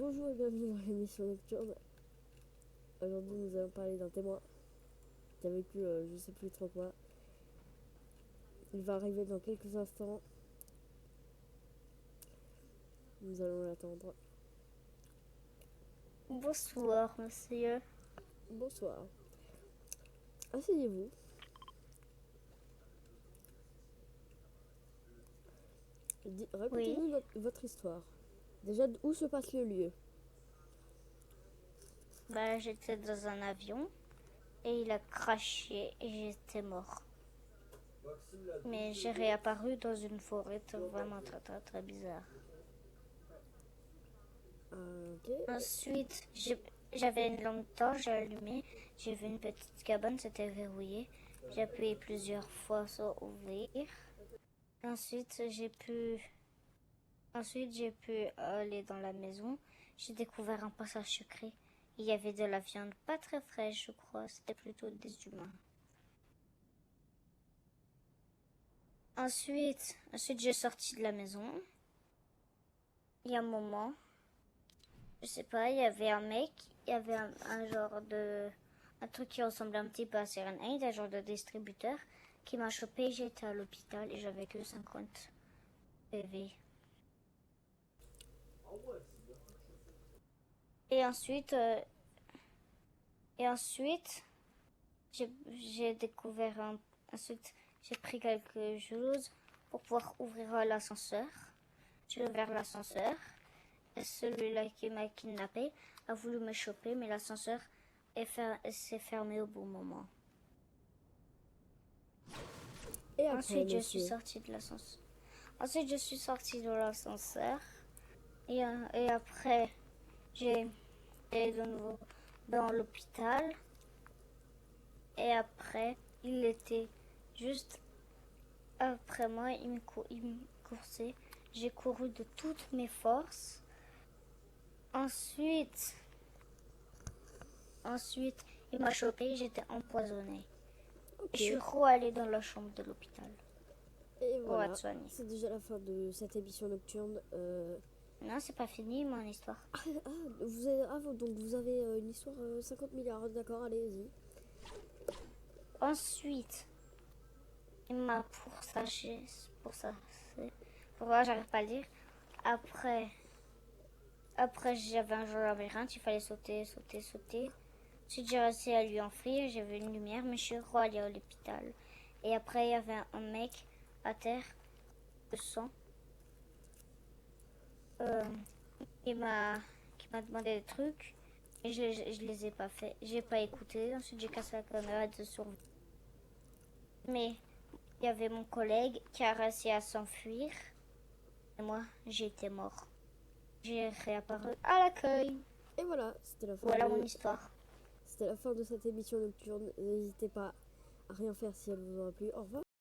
Bonjour et bienvenue dans l'émission nocturne. Aujourd'hui, nous allons parler d'un témoin qui a vécu je sais plus trop quoi. Il va arriver dans quelques instants. Nous allons l'attendre. Bonsoir, monsieur. Bonsoir. Asseyez-vous. Oui, Racontez-nous votre histoire. Déjà, où se passe le lieu? j'étais dans un avion et il a craché et j'étais mort. Mais j'ai réapparu dans une forêt vraiment très très très bizarre. Ok. Ensuite, j'avais une lampe torche, j'ai allumé, j'ai vu une petite cabane, c'était verrouillé. J'ai appuyé plusieurs fois sur ouvrir. Ensuite, j'ai pu aller dans la maison. J'ai découvert un passage secret. Il y avait de la viande pas très fraîche, je crois. C'était plutôt des humains. Ensuite, j'ai sorti de la maison. Il y a un moment, je sais pas, il y avait un mec, il y avait un genre de... un truc qui ressemblait un petit peu à Siren Aid, un genre de distributeur, qui m'a chopé. J'étais à l'hôpital et j'avais que 50 PV. Et ensuite, euh, et ensuite, j'ai découvert ensuite, j'ai pris quelque chose pour pouvoir ouvrir l'ascenseur. J'ai ouvert l'ascenseur. Et celui-là qui m'a kidnappé a voulu me choper, mais l'ascenseur s'est fermé au bon moment. Et après, Ensuite, je suis monsieur? sortie de l'ascenseur. Ensuite, je suis sortie de l'ascenseur. Et après, j'ai été de nouveau dans l'hôpital. Et après, il était juste après moi, il me coursait. J'ai couru de toutes mes forces. Ensuite, ensuite, il m'a chopé, j'étais empoisonnée. Je suis Ok. re-allée dans la chambre de l'hôpital Et pour être voilà. soignée. C'est déjà la fin de cette émission nocturne. Non, c'est pas fini mon histoire. Donc vous avez une histoire 50 milliards. D'accord, allez-y. Ensuite, il m'a pourchassé. Pourquoi j'arrive pas à le dire. Après, après j'avais un jeu labyrinthe, il fallait sauter, sauter, sauter. Ensuite, j'ai réussi à lui enfuir, j'ai vu une lumière, mais je suis re-allée à l'hôpital. Et après, il y avait un mec à terre, de sang, euh, qui m'a demandé des trucs. Et je les ai pas fait. J'ai pas écouté. Ensuite, j'ai cassé la caméra de survie. Mais il y avait mon collègue qui a réussi à s'enfuir. Et moi, j'étais mort. J'ai réapparu à l'accueil. Et voilà, c'était la fin Voilà mon de histoire. C'était la fin de cette émission nocturne. N'hésitez pas à rien faire si elle vous aura plu. Au revoir.